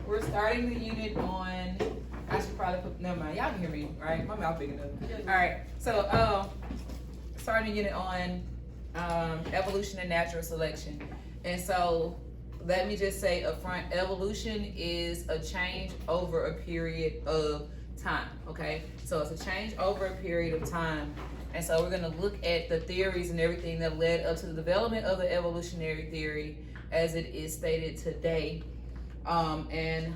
We're starting the unit on, I should probably put, never mind, y'all can hear me, right? My mouth big enough. All right, so starting the unit on evolution and natural selection. And so let me just say up front, evolution is a change over a period of time, okay? So it's a change over a period of time. And so we're gonna look at the theories and everything that led up to the development of the evolutionary theory as it is stated today, and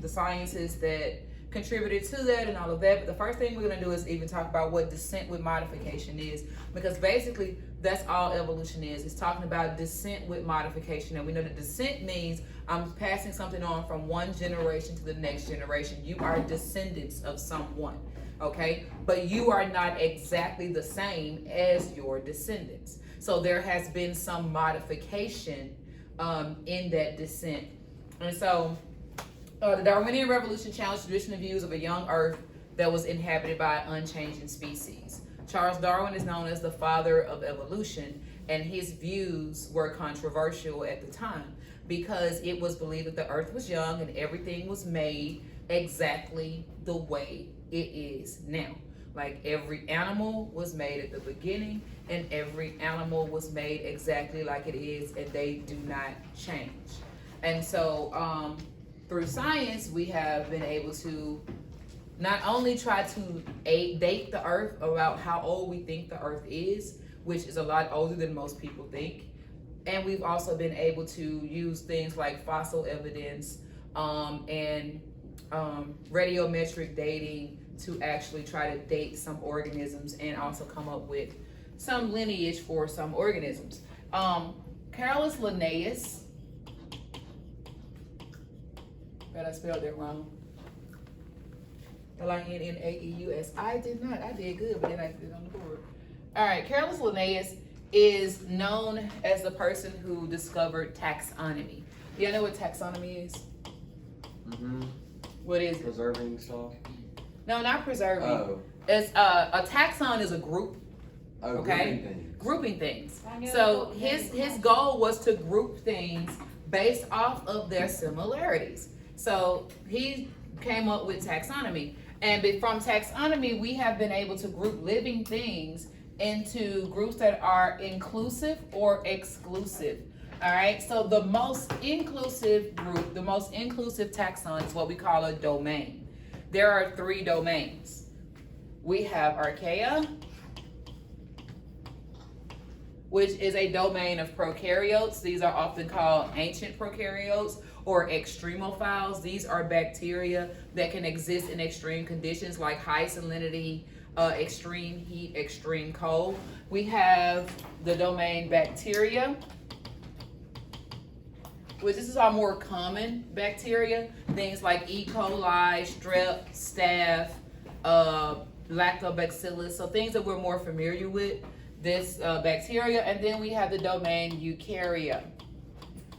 the sciences that contributed to that and all of that. But the first thing we're gonna do is even talk about what descent with modification is, because basically that's all evolution is. It's talking about descent with modification. And we know that descent means I'm passing something on from one generation to the next generation. You are descendants of someone, okay? But you are not exactly the same as your descendants. So there has been some modification in that descent. And so the Darwinian Revolution challenged traditional views of a young Earth that was inhabited by unchanging species. Charles Darwin is known as the father of evolution, and his views were controversial at the time because it was believed that the Earth was young and everything was made exactly the way it is now. Like every animal was made at the beginning, and every animal was made exactly like it is, and they do not change. And so through science, we have been able to not only try to date the Earth about how old we think the Earth is, which is a lot older than most people think, and we've also been able to use things like fossil evidence and radiometric dating to actually try to date some organisms and also come up with some lineage for some organisms. Carolus Linnaeus, but I spelled it wrong. Linnaeus. I did not. I did good, but then I did it on the board. All right, Carolus Linnaeus is known as the person who discovered taxonomy. Do you know what taxonomy is? Mm-hmm. What is it? Preserving stuff? No, not preserving. Oh. It's a taxon is a group. Oh, Okay? Grouping things. So his goal was to group things based off of their similarities. So he came up with taxonomy. And from taxonomy, we have been able to group living things into groups that are inclusive or exclusive. All right, so the most inclusive group, the most inclusive taxon is what we call a domain. There are 3 domains. We have Archaea, which is a domain of prokaryotes. These are often called ancient prokaryotes or extremophiles. These are bacteria that can exist in extreme conditions like high salinity, extreme heat, extreme cold. We have the domain bacteria, which this is our more common bacteria. Things like E. coli, strep, staph, lactobacillus, so things that we're more familiar with, this bacteria. And then we have the domain eukarya.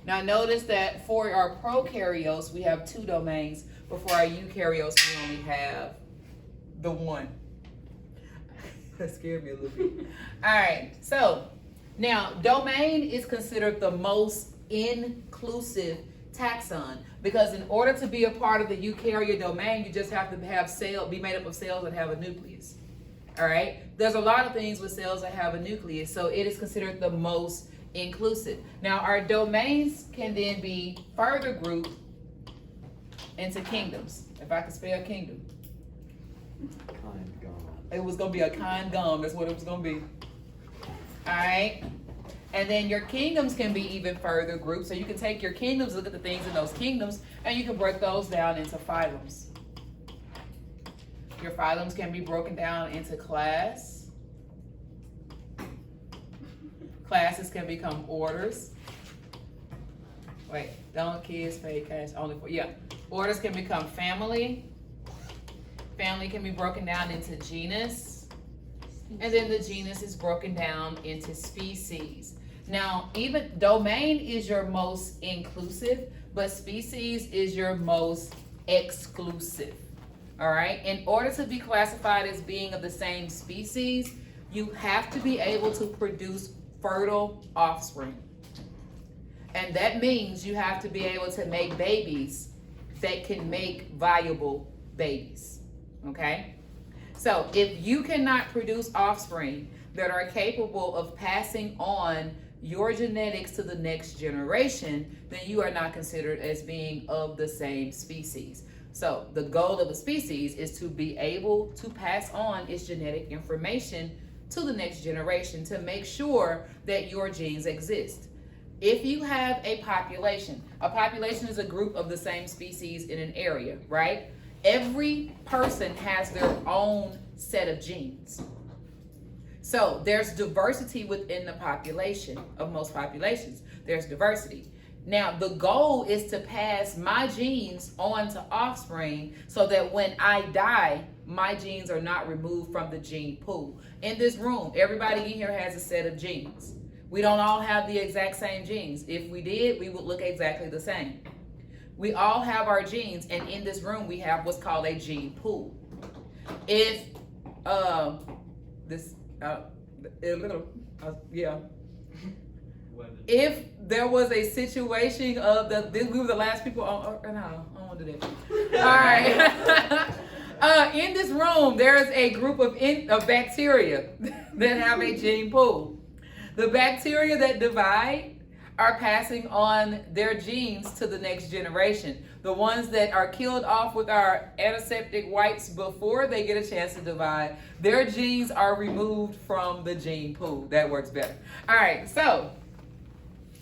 Now notice that for our prokaryotes, we have 2 domains, but for our eukaryotes, we only have the 1. That scared me a little bit. All right, so now domain is considered the most inclusive taxon, because in order to be a part of the eukarya domain, you just have to have be made up of cells that have a nucleus. All right, there's a lot of things with cells that have a nucleus, so it is considered the most inclusive. Now our domains can then be further grouped into kingdoms. If I could spell kingdom, it was gonna be a kind gum. That's what it was gonna be. All right. And then your kingdoms can be even further grouped. So you can take your kingdoms, look at the things in those kingdoms, and you can break those down into phylums. Your phylums can be broken down into class. Classes can become orders. Wait, don't kids pay cash only for, yeah. Orders can become family. Family can be broken down into genus. And then the genus is broken down into species. Now, even domain is your most inclusive, but species is your most exclusive. All right? In order to be classified as being of the same species, you have to be able to produce fertile offspring. And that means you have to be able to make babies that can make viable babies, okay? So if you cannot produce offspring that are capable of passing on your genetics to the next generation, then you are not considered as being of the same species. So the goal of a species is to be able to pass on its genetic information to the next generation to make sure that your genes exist. If you have a population is a group of the same species in an area, right? Every person has their own set of genes. So there's diversity within the population of most populations. There's diversity. Now, the goal is to pass my genes on to offspring so that when I die, my genes are not removed from the gene pool. In this room, everybody in here has a set of genes. We don't all have the exact same genes. If we did, we would look exactly the same. We all have our genes, and in this room, we have what's called a gene pool. If if there was a situation of we were the last people on, no, I don't want to do that. All right. In this room, there's a group of bacteria that have a gene pool. The bacteria that divide are passing on their genes to the next generation. The ones that are killed off with our antiseptic wipes before they get a chance to divide, their genes are removed from the gene pool. That works better. All right, so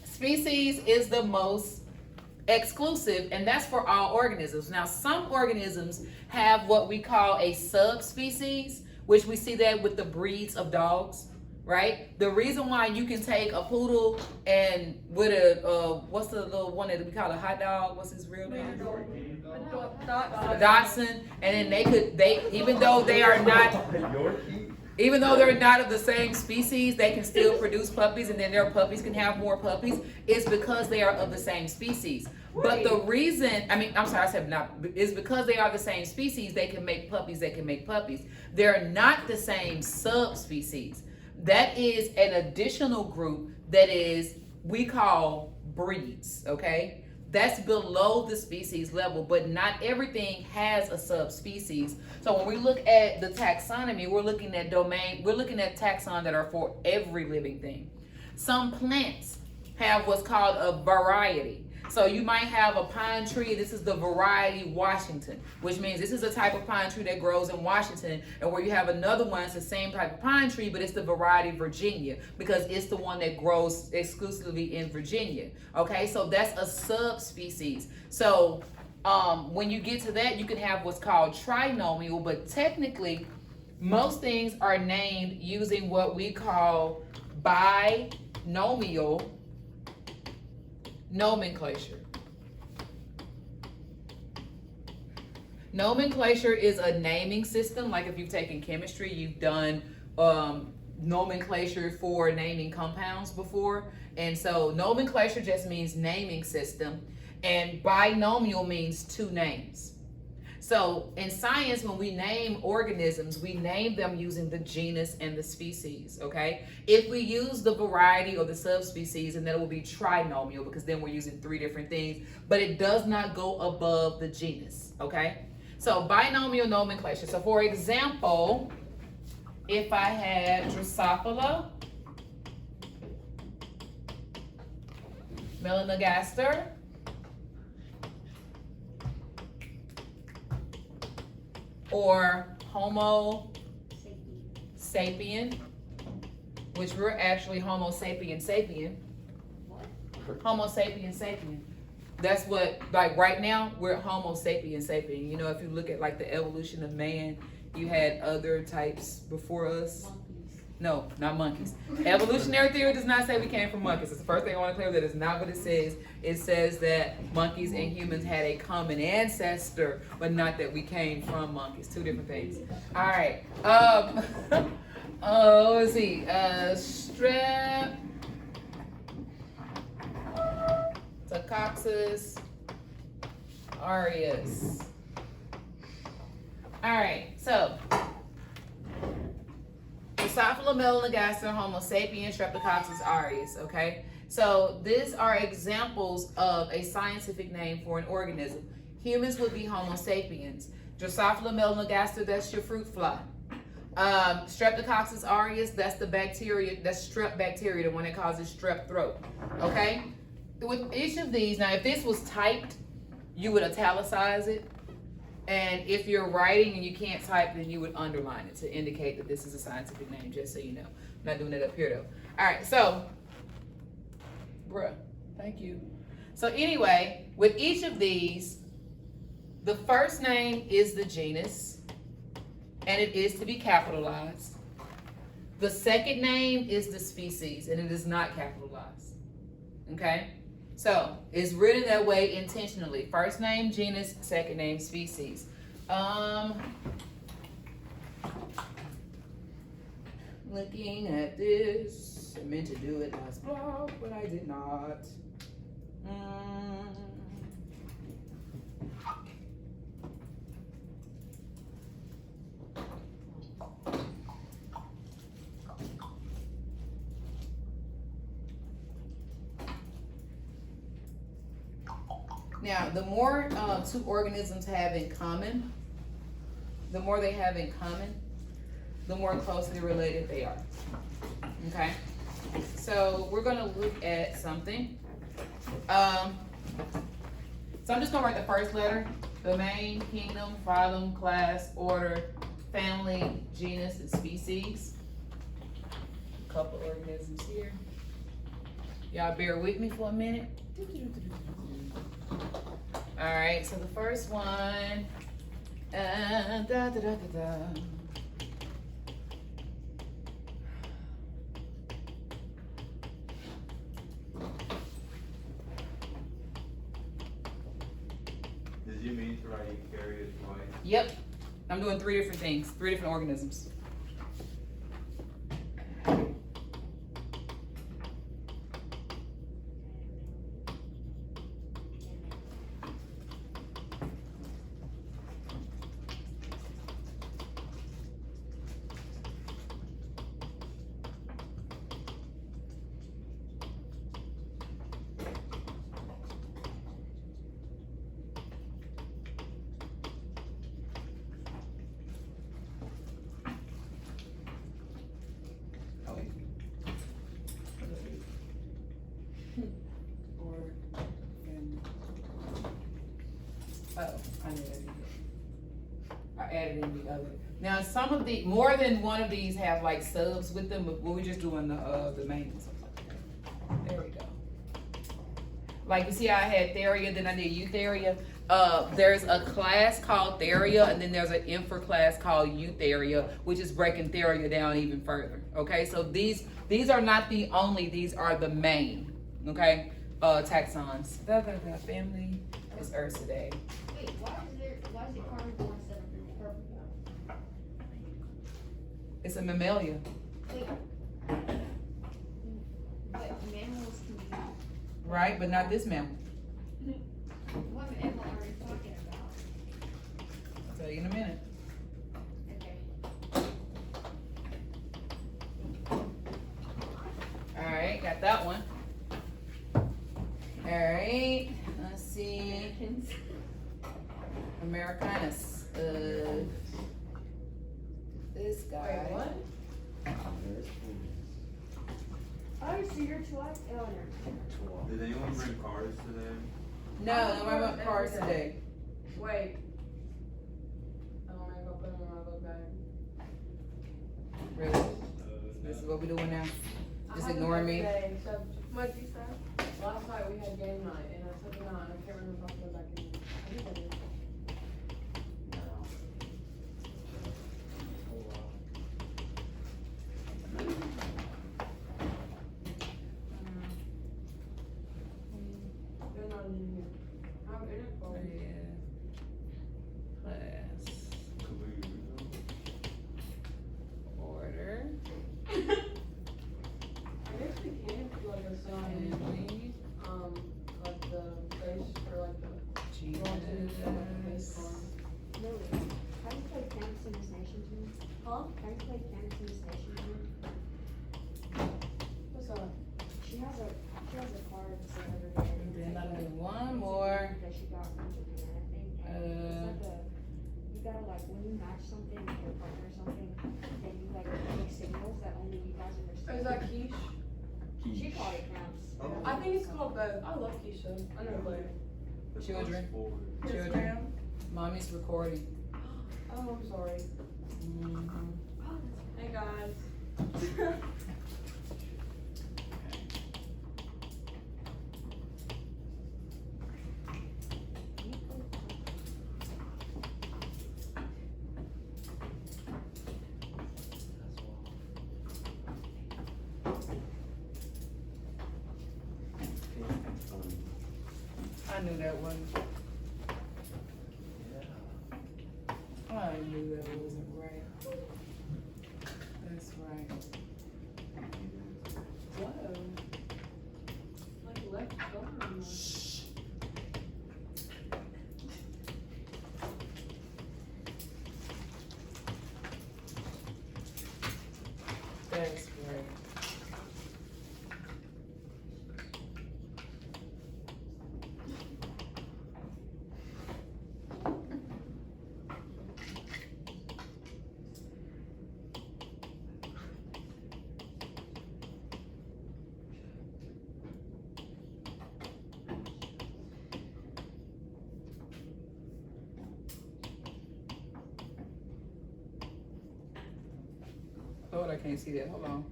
species is the most exclusive, and that's for all organisms. Now, some organisms have what we call a subspecies, which we see that with the breeds of dogs. Right? The reason why you can take a poodle and with a what's the little one that we call a hot dog? What's his real name? A Dachshund. And then they even though they're not of the same species, they can still produce puppies, and then their puppies can have more puppies. It's because they are of the same species. But the reason, is because they are the same species, they can make puppies that can make puppies. They're not the same subspecies. That is an additional group that we call breeds, okay? That's below the species level, but not everything has a subspecies. So when we look at the taxonomy, we're looking at taxon that are for every living thing. Some plants have what's called a variety. So you might have a pine tree. This is the variety Washington, which means this is a type of pine tree that grows in Washington. And where you have another one, it's the same type of pine tree, but it's the variety Virginia because it's the one that grows exclusively in Virginia. Okay, so that's a subspecies. So when you get to that, you can have what's called trinomial, but technically most things are named using what we call binomial nomenclature. Nomenclature is a naming system. Like if you've taken chemistry, you've done nomenclature for naming compounds before. And so nomenclature just means naming system, and binomial means two names. So in science, when we name organisms, we name them using the genus and the species, okay? If we use the variety or the subspecies, and then it will be trinomial because then we're using three different things, but it does not go above the genus, okay? So binomial nomenclature. So for example, if I had Drosophila, Melanogaster, or Homo sapien, which we're actually Homo sapien sapien. Homo sapien sapien. That's what, like right now, we're Homo sapien sapien. You know, if you look at like the evolution of man, you had other types before us. Monkeys. No, not monkeys. Evolutionary theory does not say we came from monkeys. It's the first thing I want to clear. That is not what it says. It says that monkeys and humans had a common ancestor, but not that we came from monkeys. Two different things. All right. Let's see. Streptococcus aureus. All right. So Drosophila, Melanogaster, Homo sapien, Streptococcus aureus, okay? So these are examples of a scientific name for an organism. Humans would be Homo sapiens. Drosophila melanogaster, that's your fruit fly. Streptococcus aureus, that's the bacteria, that's strep bacteria, the one that causes strep throat. Okay? With each of these, now if this was typed, you would italicize it. And if you're writing and you can't type, then you would underline it to indicate that this is a scientific name, just so you know. I'm not doing it up here though. All right, so, bruh, thank you. So anyway, with each of these, the first name is the genus, and it is to be capitalized. The second name is the species, and it is not capitalized. Okay? So, it's written that way intentionally. First name, genus, second name, species. Looking at this, I meant to do it last blog, but I did not. Now, the more two organisms have in common, the more they have in common, the more closely related they are. Okay? So we're gonna look at something. So I'm just gonna write the first letter: domain, kingdom, phylum, class, order, family, genus, and species. A couple organisms here. Y'all bear with me for a minute. All right, so the first one, Did you mean to write eukaryote twice? Yep, I'm doing 3 different things, 3 different organisms. Oh, I added in the other. Now, some of the, more than one of these have like subs with them, but we're just doing the main ones. There we go. Like you see how I had Theria, then I did Eutheria. There's a class called Theria, and then there's an infra class called Eutheria, which is breaking Theria down even further. Okay, so these are not the only, these are the main, okay, taxons. Family is Ursidae. Wait, why is it carnivore instead of herbivore? It's a mammalia. Wait. But mammals can be. Right, but not this mammal. What mammal are you talking about? I'll tell you in a minute. Okay. Alright, got that one. Alright, let's see. Americanus. This guy. Wait, what? Oh, so you're twice, Eleanor. Did anyone bring cards today? No, I want cars today. Wait. I'm gonna go put them in my little bag. Really? This is what we doing now? Just ignoring me? So, what'd you say? Last night we had game night and I took it on. I can't remember if I put it back in. I think I did. They're not in here. I'm in it for you. Class. Order. I guess we can do like a sign, Family. like the face for like the face Genus. one. Lily, how do you play Fantasy's Nation Team? Huh? How do you play Fantasy's Nation Team? What's up? She has a card that says every day. Then I do one more. That she got from Japan, I think. like when you match something with your partner or something, then you like make signals that only you guys understand. Is that quiche? She probably counts. Oh. I think it's called both. I love Keisha. I know Blair. The Children. first forward. Yes, Children. ma'am. Mommy's recording. Oh, I'm sorry. Mhm. Oh, that's Hey guys. I knew that one. I knew that wasn't right. That's right. Whoa. Like left arm. That's right. Lord, I can't see that. Hold on.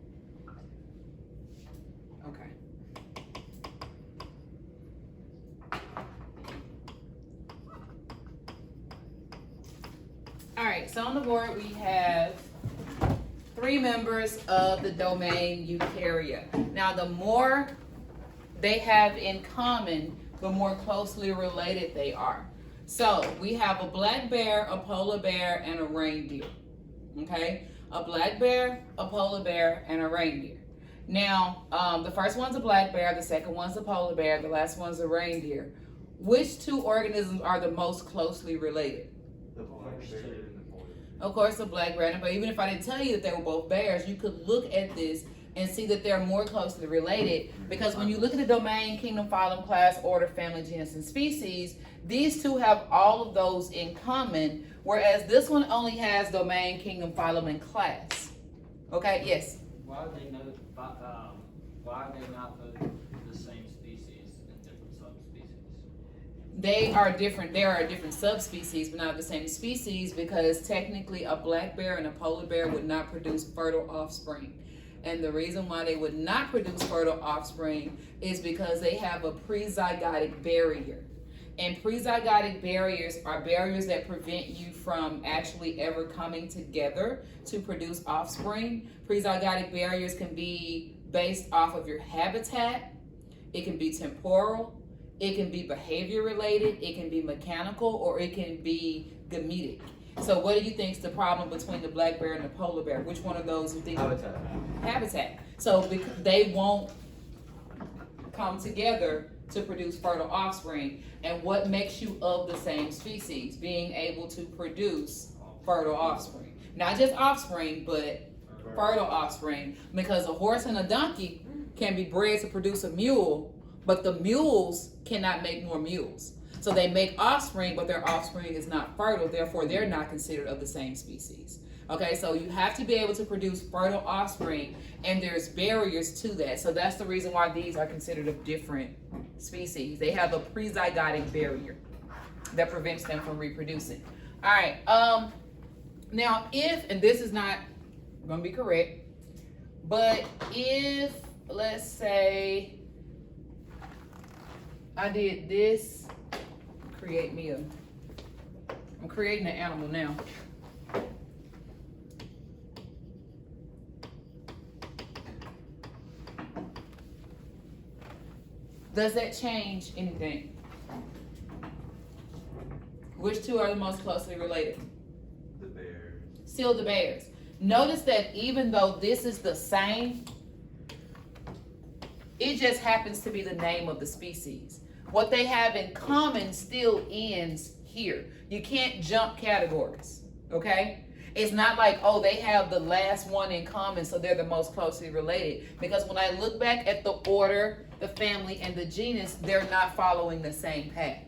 Okay. All right, so on the board we have 3 members of the domain eukarya. Now, the more they have in common, the more closely related they are. So we have a black bear, a polar bear, and a reindeer. Okay? A black bear, a polar bear, and a reindeer. Now, the first one's a black bear, the second one's a polar bear, the last one's a reindeer. Which 2 organisms are the most closely related? The black bear and the polar. Of course, the black bear. But even if I didn't tell you that they were both bears, you could look at this and see that they're more closely related, because when you look at the domain, kingdom, phylum, class, order, family, genus, and species, these 2 have all of those in common, whereas this one only has domain, kingdom, phylum, and class. Okay, yes? Why are they not the same species and different subspecies? They are different. There are different subspecies, but not the same species, because technically a black bear and a polar bear would not produce fertile offspring. And the reason why they would not produce fertile offspring is because they have a prezygotic barrier. And prezygotic barriers are barriers that prevent you from actually ever coming together to produce offspring. Prezygotic barriers can be based off of your habitat. It can be temporal. It can be behavior related. It can be mechanical, or it can be gametic. So what do you think is the problem between the black bear and the polar bear? Which one of those you think? Habitat. Habitat. So they won't come together to produce fertile offspring. And what makes you of the same species? Being able to produce fertile offspring. Not just offspring, but fertile offspring. Because a horse and a donkey can be bred to produce a mule, but the mules cannot make more mules. So they make offspring, but their offspring is not fertile, therefore they're not considered of the same species. Okay, so you have to be able to produce fertile offspring, and there's barriers to that. So that's the reason why these are considered of different species. They have a prezygotic barrier that prevents them from reproducing. All right, now if, and this is not gonna be correct, but if, let's say, I did this, I'm creating an animal now. Does that change anything? Which 2 are the most closely related? The bears. Still the bears. Notice that even though this is the same, it just happens to be the name of the species. What they have in common still ends here. You can't jump categories, okay? It's not like, oh, they have the last one in common, so they're the most closely related. Because when I look back at the order, the family, and the genus, they're not following the same path,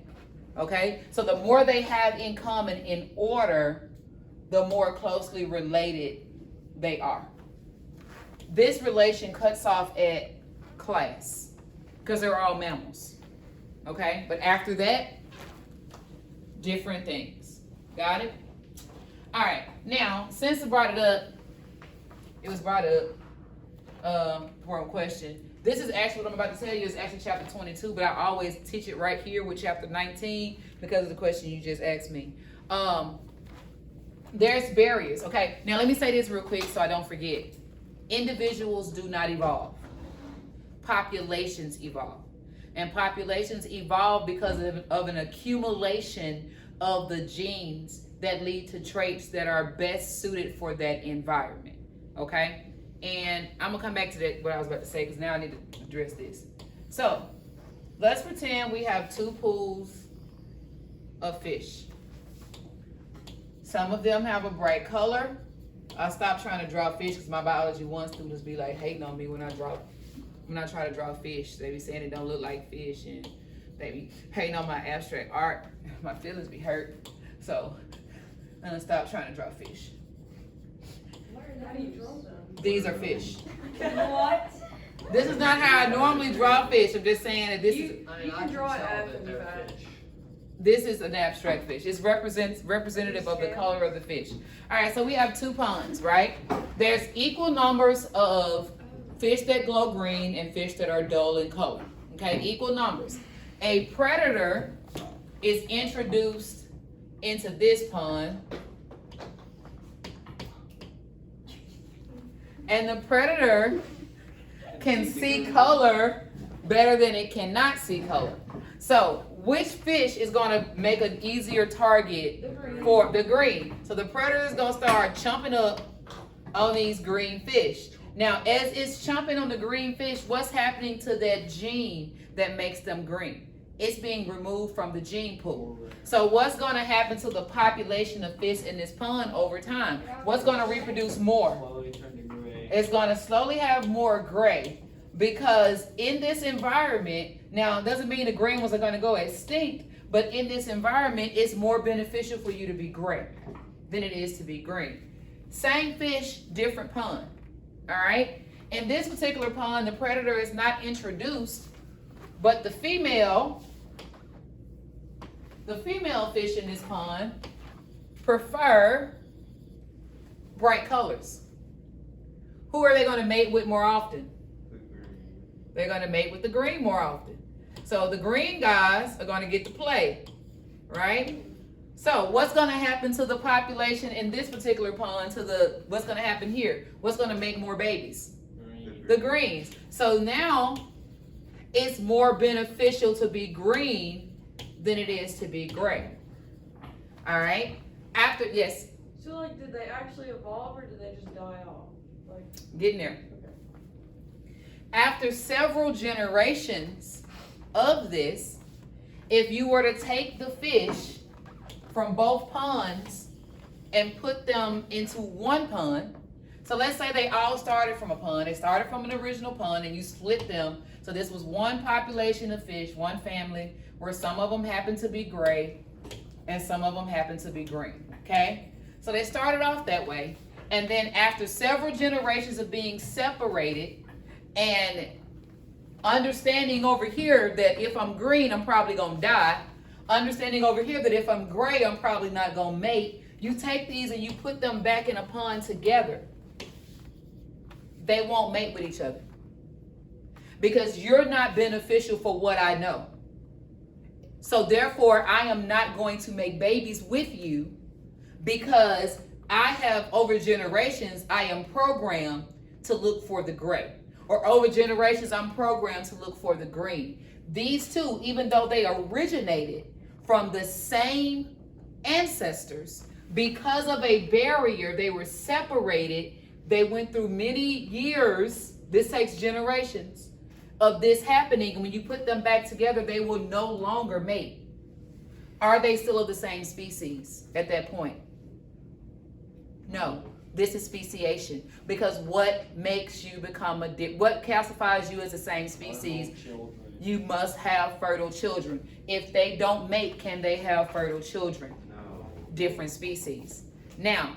okay? So the more they have in common in order, the more closely related they are. This relation cuts off at class because they're all mammals. Okay? But after that, different things. Got it? All right. Now, since I brought it up, it was brought up for a question. This is actually what I'm about to tell you is actually chapter 22, but I always teach it right here with chapter 19 because of the question you just asked me. There's barriers. Okay. Now, let me say this real quick so I don't forget. Individuals do not evolve. Populations evolve. And populations evolve because of an accumulation of the genes that lead to traits that are best suited for that environment. Okay? And I'm going to come back to that, what I was about to say, because now I need to address this. So, let's pretend we have 2 pools of fish. Some of them have a bright color. I stopped trying to draw fish because my biology 1 students be like hating on me when I try to draw fish. They be saying it don't look like fish, and they be hating on my abstract art. My feelings be hurt. So I'm gonna stop trying to draw fish. How do you draw them? These are fish. What? This is not how I normally draw fish. I'm just saying that this is You can draw it after the fact. This is an abstract fish. It's representative of the color of the fish. All right, so we have 2 ponds, right? There's equal numbers of fish that glow green and fish that are dull in color. Okay, equal numbers. A predator is introduced into this pond, and the predator can see color better than it cannot see color. So, which fish is going to make an easier target for the green? So the predator is going to start chomping up on these green fish. Now, as it's chomping on the green fish, what's happening to that gene that makes them green? It's being removed from the gene pool. So what's going to happen to the population of fish in this pond over time? What's going to reproduce more? Slowly turn to gray. It's going to slowly have more gray, because in this environment, now it doesn't mean the green ones are going to go extinct, but in this environment, it's more beneficial for you to be gray than it is to be green. Same fish, different pond. All right? In this particular pond, the predator is not introduced, but the female fish in this pond prefer bright colors. Who are they going to mate with more often? They're going to mate with the green more often. So the green guys are going to get to play, right? So what's going to happen to the population in this particular pond, what's going to happen here? What's going to make more babies? Green. The greens. So now it's more beneficial to be green than it is to be gray. All right? Yes, So like, did they actually evolve or did they just die off? Like, getting there. After several generations of this, if you were to take the fish from both ponds and put them into one pond, so let's say they all started from a pond, they started from an original pond and you split them, so this was one population of fish, one family, where some of them happened to be gray and some of them happened to be green, okay? So they started off that way, and then after several generations of being separated, and understanding over here that if I'm green, I'm probably gonna die. Understanding over here that if I'm gray, I'm probably not gonna mate. You take these and you put them back in a pond together. They won't mate with each other. Because you're not beneficial for what I know. So therefore, I am not going to make babies with you, because I have, over generations, I am programmed to look for the gray. Or over generations, I'm programmed to look for the green. These two, even though they originated from the same ancestors, because of a barrier, they were separated. They went through many years, this takes generations, of this happening. And when you put them back together, they will no longer mate. Are they still of the same species at that point? No. This is speciation, because what makes you become what classifies you as the same species? You must have fertile children. If they don't mate, can they have fertile children? No. Different species. Now,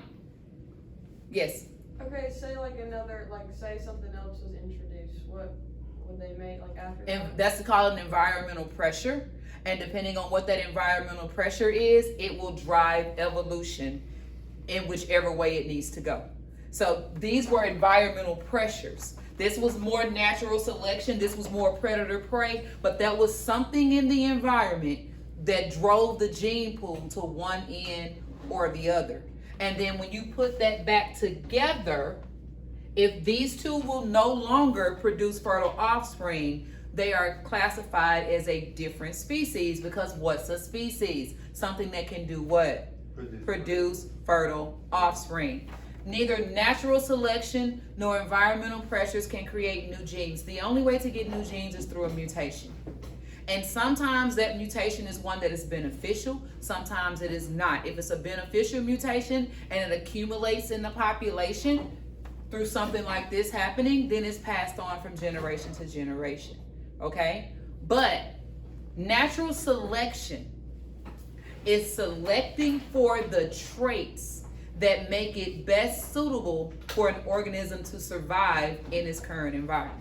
yes, Okay, say like another, like say something else was introduced, what would they make like after and that? that's called an environmental pressure. And depending on what that environmental pressure is, it will drive evolution in whichever way it needs to go. So these were environmental pressures. This was more natural selection. This was more predator prey, but that was something in the environment that drove the gene pool to one end or the other. And then when you put that back together, if these two will no longer produce fertile offspring, they are classified as a different species, because what's a species? Something that can do what? Produce fertile offspring. Neither natural selection nor environmental pressures can create new genes. The only way to get new genes is through a mutation. And sometimes that mutation is one that is beneficial, sometimes it is not. If it's a beneficial mutation and it accumulates in the population through something like this happening, then it's passed on from generation to generation. Okay? But natural selection is selecting for the traits that make it best suitable for an organism to survive in its current environment.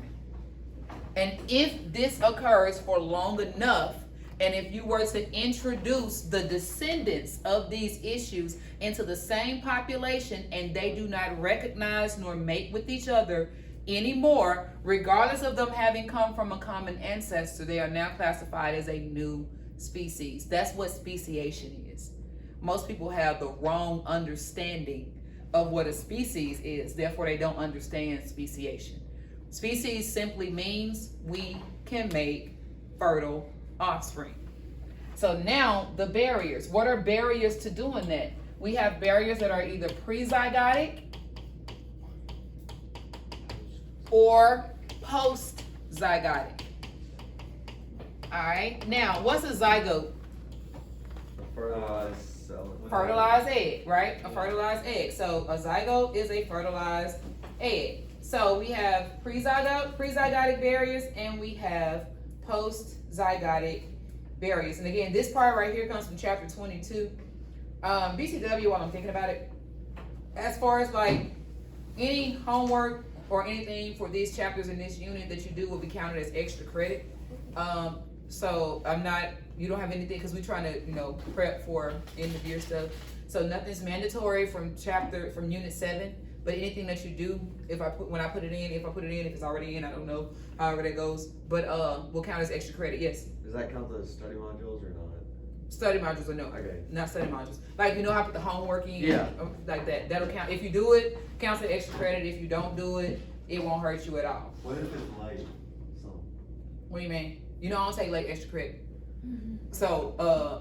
And if this occurs for long enough, and if you were to introduce the descendants of these issues into the same population and they do not recognize nor mate with each other anymore, regardless of them having come from a common ancestor, they are now classified as a new species. That's what speciation is. Most people have the wrong understanding of what a species is, therefore they don't understand speciation. Species simply means we can make fertile offspring. So now the barriers. What are barriers to doing that? We have barriers that are either prezygotic or post-zygotic. All right, now what's a zygote? Fertilized cell. Fertilized egg, right? A fertilized egg. So a zygote is a fertilized egg. So we have prezygotic barriers and we have post-zygotic barriers. And again, this part right here comes from chapter 22. BCW, while I'm thinking about it, as far as like any homework or anything for these chapters in this unit that you do will be counted as extra credit. So you don't have anything, because we're trying to, prep for end of year stuff. So nothing's mandatory from unit 7. But anything that you do, if I put it in, if it's already in, I don't know, however that goes, but will count as extra credit, yes. Does that count as study modules or not? Study modules or no. Okay. Not study modules. Like, I put the homework in, Yeah. like that. That'll count. If you do it, counts as extra credit. If you don't do it, it won't hurt you at all. What if it's late? What do you mean? I don't take like extra credit. So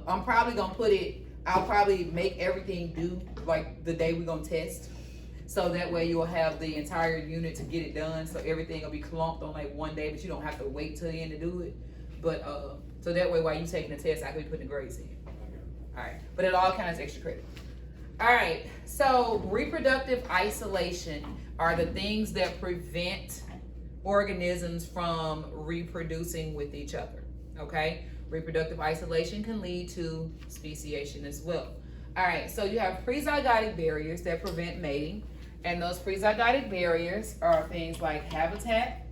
I'm probably gonna I'll probably make everything due like the day we're gonna test. So that way you'll have the entire unit to get it done. So everything will be clumped on like one day, but you don't have to wait till the end to do it. But so that way while you taking the test, I can be putting the grades in. All right, but it all counts as extra credit. All right, so reproductive isolation are the things that prevent organisms from reproducing with each other, okay? Reproductive isolation can lead to speciation as well. All right, so you have prezygotic barriers that prevent mating, and those prezygotic barriers are things like habitat,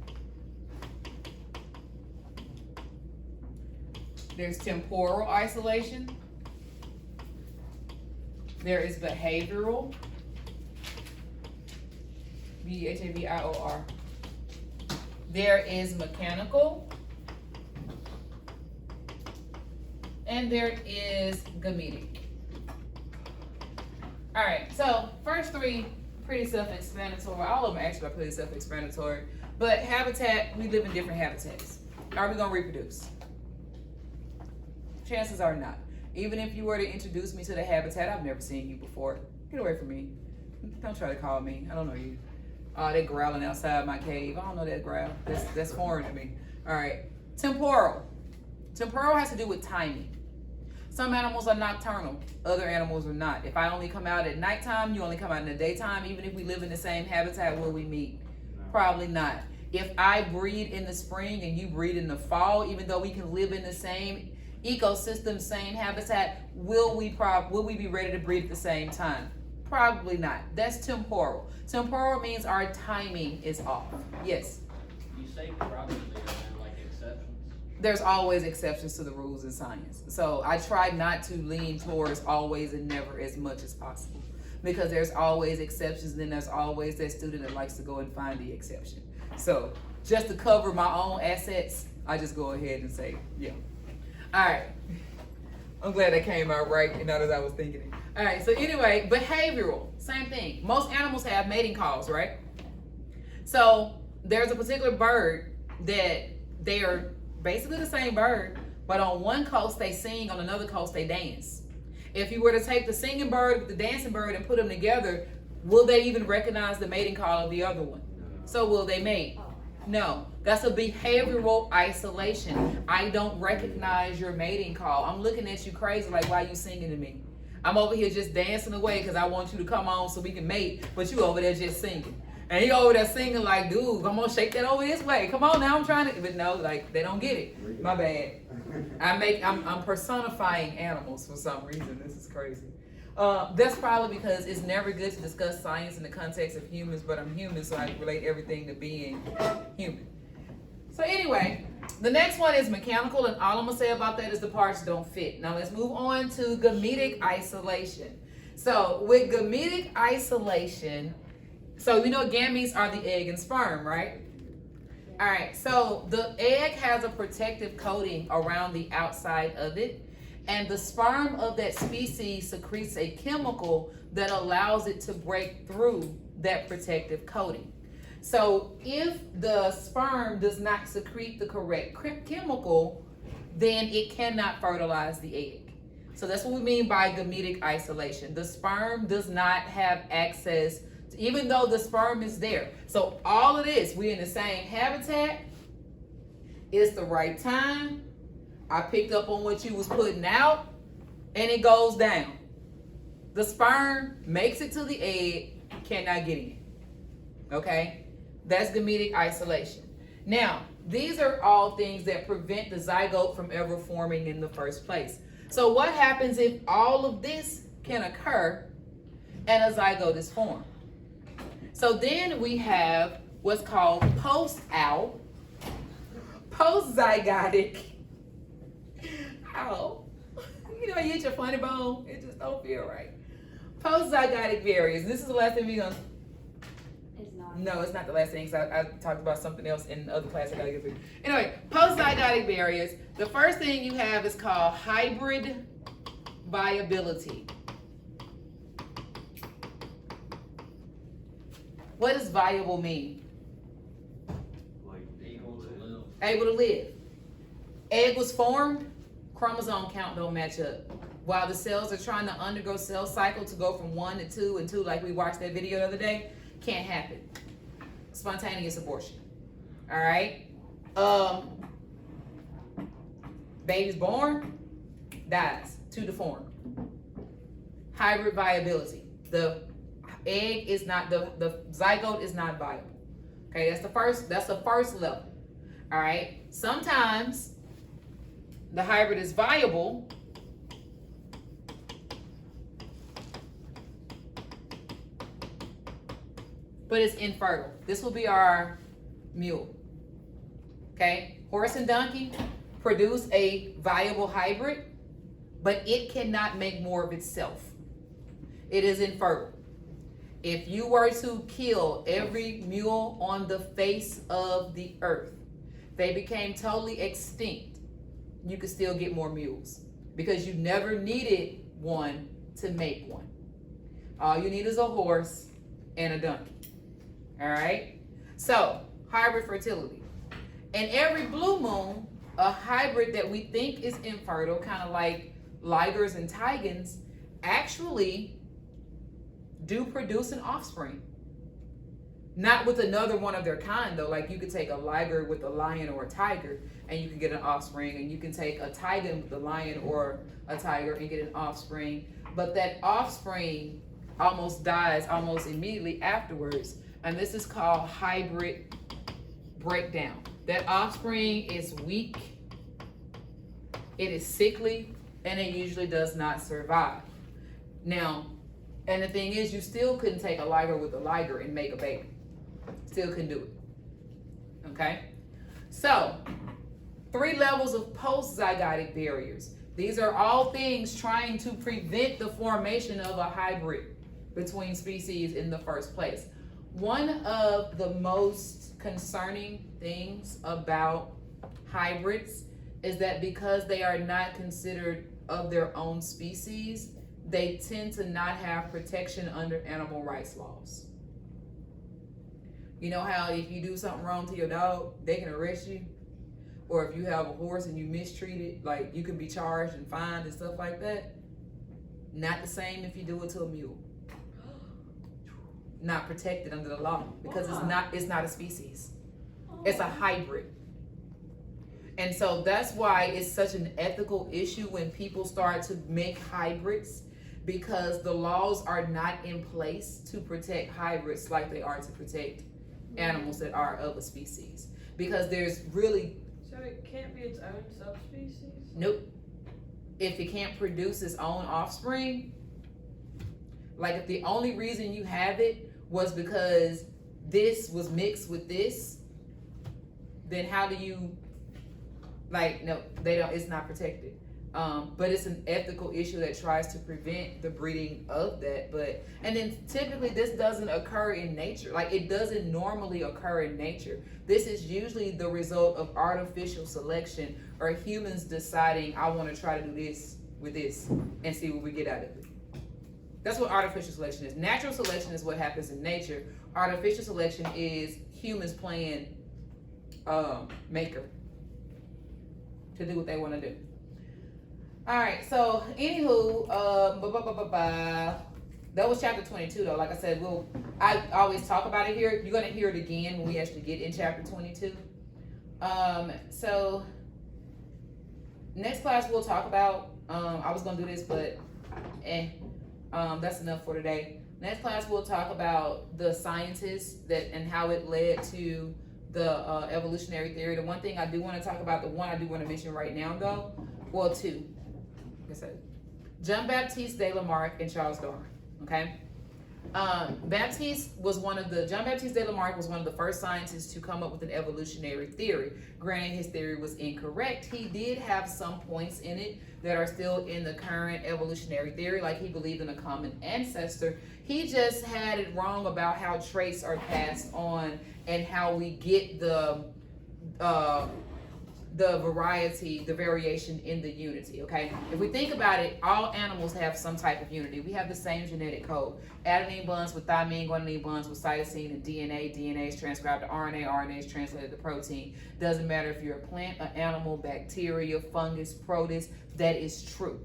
there's temporal isolation, there is behavioral, behavior, there is mechanical, and there is gametic. All right, so first three, pretty self-explanatory. All of them actually are pretty self-explanatory. But habitat, we live in different habitats. Are we gonna reproduce? Chances are not. Even if you were to introduce me to the habitat, I've never seen you before. Get away from me. Don't try to call me. I don't know you. They're growling outside my cave. I don't know that growl. That's foreign to me. All right, temporal. Temporal has to do with timing. Some animals are nocturnal, other animals are not. If I only come out at nighttime, you only come out in the daytime. Even if we live in the same habitat, will we meet? No. Probably not. If I breed in the spring and you breed in the fall, even though we can live in the same ecosystem, same habitat, will we be ready to breed at the same time? Probably not. That's temporal. Temporal means our timing is off. Yes. You say probably, are there like exceptions? There's always exceptions to the rules in science. So I try not to lean towards always and never as much as possible, because there's always exceptions, and then there's always that student that likes to go and find the exception. So just to cover my own assets, I just go ahead and say, yeah. All right. I'm glad that came out right, and not as I was thinking it. All right, so anyway, behavioral, same thing. Most animals have mating calls, right? So there's a particular bird that they are basically the same bird, but on one coast they sing, on another coast they dance. If you were to take the singing bird with the dancing bird and put them together, will they even recognize the mating call of the other one? So will they mate? No, that's a behavioral isolation. I don't recognize your mating call. I'm looking at you crazy like, why are you singing to me? I'm over here just dancing away because I want you to come on so we can mate, but you over there just singing. And he over there singing like, dude, I'm gonna shake that over this way. Come on now, I'm trying to, but no, like they don't get it. My bad. I'm personifying animals for some reason. This is crazy. That's probably because it's never good to discuss science in the context of humans, but I'm human, so I relate everything to being human. So anyway, the next one is mechanical, and all I'm gonna say about that is the parts don't fit. Now let's move on to gametic isolation. So with gametic isolation, so we know gametes are the egg and sperm, right? All right, so the egg has a protective coating around the outside of it, and the sperm of that species secretes a chemical that allows it to break through that protective coating. So if the sperm does not secrete the correct chemical, then it cannot fertilize the egg. So that's what we mean by gametic isolation. The sperm does not have access, even though the sperm is there. So all of this, we're in the same habitat. It's the right time. I picked up on what you was putting out, and it goes down. The sperm makes it to the egg, cannot get in. Okay? That's gametic isolation. Now, these are all things that prevent the zygote from ever forming in the first place. So what happens if all of this can occur and a zygote is formed? So then we have what's called post-out, post-zygotic. Ow. You know, you hit your funny bone, it just don't feel right. Post-zygotic variants. This is the last thing we're gonna. It's not. No, it's not the last thing, because I talked about something else in the other class I gotta get through. Anyway, post-zygotic variants. The first thing you have is called hybrid viability. What does viable mean? Like, Able to live. Able to live. Egg was formed, chromosome count don't match up. While the cells are trying to undergo cell cycle to go from 1 to 2 and 2, like we watched that video the other day, can't happen. Spontaneous abortion. All right? Baby's born, dies, too deformed. Hybrid viability. The egg is not, the zygote is not viable. Okay, that's the first level. All right? Sometimes the hybrid is viable, but it's infertile. This will be our mule. Okay? Horse and donkey produce a viable hybrid, but it cannot make more of itself. It is infertile. If you were to kill every mule on the face of the earth, they became totally extinct, you could still get more mules because you never needed one to make one. All you need is a horse and a donkey. All right? So, hybrid fertility. And every blue moon, a hybrid that we think is infertile, kind of like ligers and tigans, actually do produce an offspring. Not with another one of their kind though. Like you could take a liger with a lion or a tiger and you can get an offspring, and you can take a tigan with a lion or a tiger and get an offspring. But that offspring almost dies almost immediately afterwards, and this is called hybrid breakdown. That offspring is weak, it is sickly, and it usually does not survive. Now, And the thing is, you still couldn't take a liger with a liger and make a baby. Still couldn't do it. Okay? So, 3 levels of post-zygotic barriers. These are all things trying to prevent the formation of a hybrid between species in the first place. One of the most concerning things about hybrids is that because they are not considered of their own species, they tend to not have protection under animal rights laws. You know how if you do something wrong to your dog, they can arrest you? Or if you have a horse and you mistreat it, like you can be charged and fined and stuff like that? Not the same if you do it to a mule. Not protected under the law because it's not a species. It's a hybrid. And so that's why it's such an ethical issue when people start to make hybrids, because the laws are not in place to protect hybrids like they are to protect animals that are of a species. Because there's really... So it can't be its own subspecies? Nope. If it can't produce its own offspring, like if the only reason you have it was because this was mixed with this, then how do you, like, no, they don't, it's not protected. But it's an ethical issue that tries to prevent the breeding of that. But, and then typically this doesn't occur in nature. Like it doesn't normally occur in nature. This is usually the result of artificial selection or humans deciding, I want to try to do this with this and see what we get out of it. That's what artificial selection is. Natural selection is what happens in nature. Artificial selection is humans playing maker to do what they want to do. All right, so anywho, that was chapter 22 though. Like I said, I always talk about it here. You're gonna hear it again when we actually get in chapter 22. So next class we'll talk about, I was gonna do this, but that's enough for today. Next class we'll talk about the scientists and how it led to the evolutionary theory. The one thing I do want to talk about, the one I do want to mention right now though, well, 2. Jean-Baptiste de Lamarck and Charles Darwin. Okay, Jean-Baptiste de Lamarck was one of the first scientists to come up with an evolutionary theory. Granted, his theory was incorrect. He did have some points in it that are still in the current evolutionary theory, like he believed in a common ancestor. He just had it wrong about how traits are passed on and how we get the variety, the variation in the unity, okay? If we think about it, all animals have some type of unity. We have the same genetic code. Adenine bonds with thymine, guanine bonds with cytosine, and DNA. DNA is transcribed to RNA, RNA is translated to protein. Doesn't matter if you're a plant, an animal, bacteria, fungus, protists, that is true,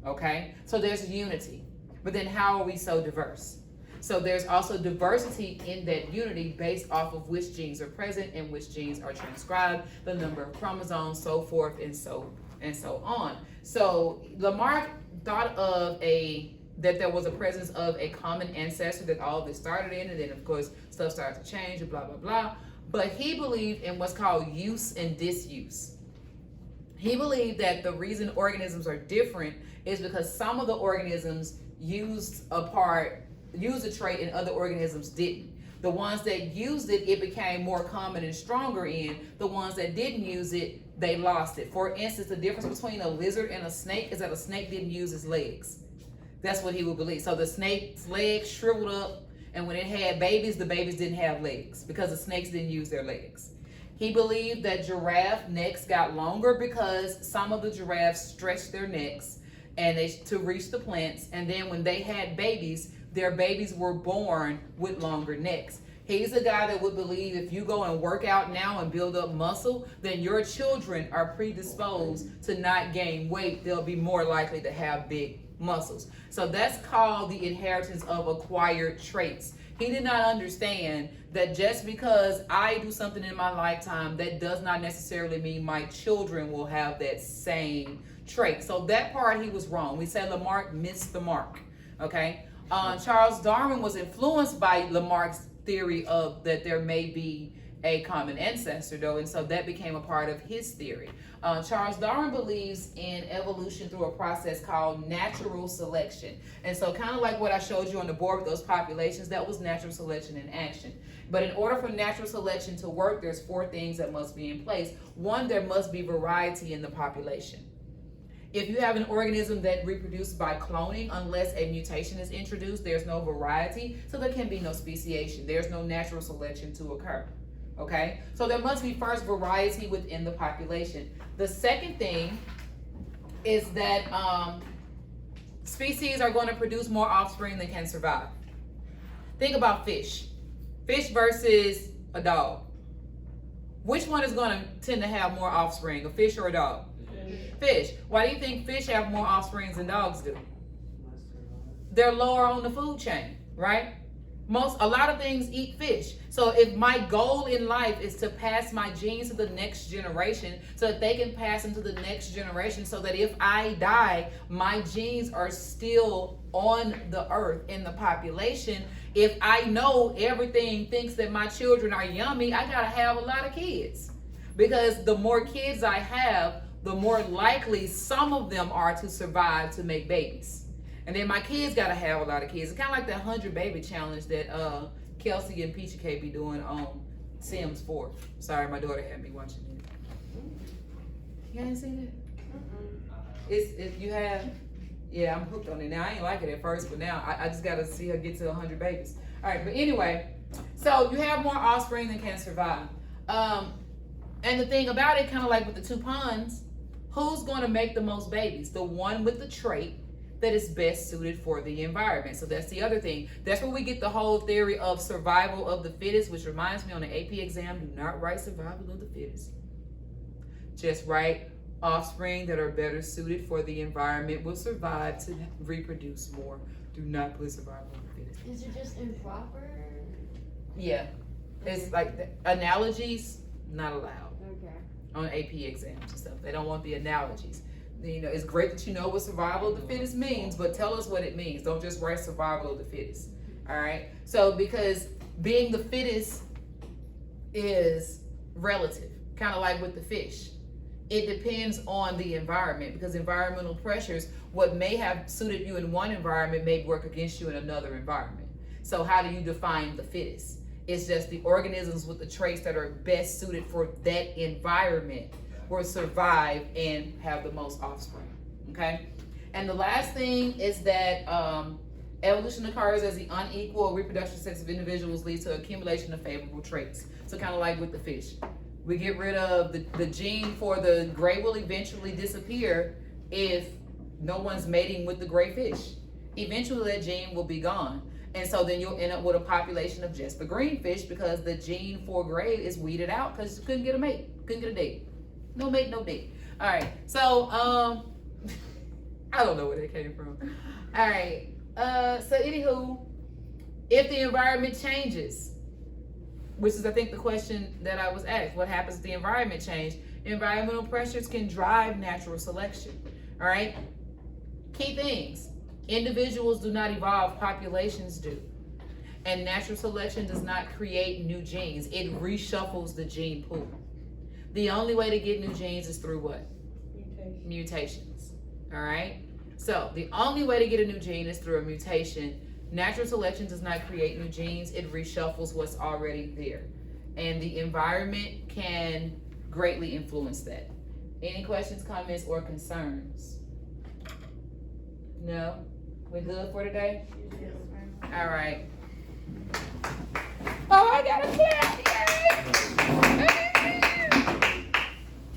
okay? So there's unity. But then how are we so diverse? So there's also diversity in that unity based off of which genes are present and which genes are transcribed, the number of chromosomes, so forth and so on. So Lamarck thought of that there was a presence of a common ancestor that all this started in, and then of course stuff started to change and blah blah blah. But he believed in what's called use and disuse. He believed that the reason organisms are different is because some of the organisms used a trait and other organisms didn't. The ones that used it, it became more common and stronger in. The ones that didn't use it, they lost it. For instance, the difference between a lizard and a snake is that a snake didn't use its legs. That's what he would believe. So the snake's legs shriveled up, and when it had babies, the babies didn't have legs because the snakes didn't use their legs. He believed that giraffe necks got longer because some of the giraffes stretched their necks to reach the plants, and then when they had babies, their babies were born with longer necks. He's a guy that would believe if you go and work out now and build up muscle, then your children are predisposed to not gain weight. They'll be more likely to have big muscles. So that's called the inheritance of acquired traits. He did not understand that just because I do something in my lifetime, that does not necessarily mean my children will have that same trait. So that part he was wrong. We said Lamarck missed the mark, okay? Charles Darwin was influenced by Lamarck's theory of that there may be a common ancestor though, and so that became a part of his theory. Charles Darwin believes in evolution through a process called natural selection. And so kind of like what I showed you on the board with those populations, that was natural selection in action. But in order for natural selection to work, there's 4 things that must be in place. 1, there must be variety in the population. If you have an organism that reproduces by cloning, unless a mutation is introduced, there's no variety, so there can be no speciation. There's no natural selection to occur. Okay, so there must be first variety within the population. The second thing is that species are going to produce more offspring than can survive. Think about fish. Fish versus a dog. Which one is going to tend to have more offspring, a fish or a dog? Fish. Why do you think fish have more offspring than dogs do? They're lower on the food chain, right? A lot of things eat fish. So if my goal in life is to pass my genes to the next generation so that they can pass them to the next generation, so that if I die, my genes are still on the earth in the population. If I know everything thinks that my children are yummy, I gotta have a lot of kids. Because the more kids I have, the more likely some of them are to survive to make babies. And then my kids gotta have a lot of kids. It's kind of like that 100 baby challenge that Kelsey and Peachy K be doing on Sims 4. Sorry, my daughter had me watching it. You ain't seen it? It's you have. Yeah, I'm hooked on it now. I ain't like it at first, but now I just gotta see her get to 100 babies. All right, but anyway, so you have more offspring than can survive. And the thing about it, kind of like with the 2 ponds, who's going to make the most babies? The one with the trait that is best suited for the environment. So that's the other thing. That's where we get the whole theory of survival of the fittest, which reminds me on the AP exam, do not write survival of the fittest. Just write offspring that are better suited for the environment will survive to reproduce more. Do not put survival of the fittest. Is it just improper? Yeah. It's like the analogies, not allowed Okay. on AP exams and stuff. They don't want the analogies. You know, it's great that you know what survival of the fittest means, but tell us what it means. Don't just write survival of the fittest. All right. So because being the fittest is relative, kind of like with the fish. It depends on the environment, because environmental pressures, what may have suited you in one environment may work against you in another environment. So how do you define the fittest? It's just the organisms with the traits that are best suited for that environment will survive and have the most offspring. Okay? And the last thing is that evolution occurs as the unequal reproduction sex of individuals leads to accumulation of favorable traits. So kind of like with the fish. We get rid of the gene for the gray will eventually disappear if no one's mating with the gray fish. Eventually that gene will be gone. And so then you'll end up with a population of just the green fish, because the gene for gray is weeded out because you couldn't get a mate, couldn't get a date. No mate, no date. All right, so I don't know where that came from. All right, so anywho, if the environment changes, which is I think the question that I was asked, what happens if the environment change? Environmental pressures can drive natural selection. All right, key things. Individuals do not evolve, populations do. And natural selection does not create new genes. It reshuffles the gene pool. The only way to get new genes is through what? Mutations. All right? So the only way to get a new gene is through a mutation. Natural selection does not create new genes. It reshuffles what's already there. And the environment can greatly influence that. Any questions, comments, or concerns? No? We're good for today? All right.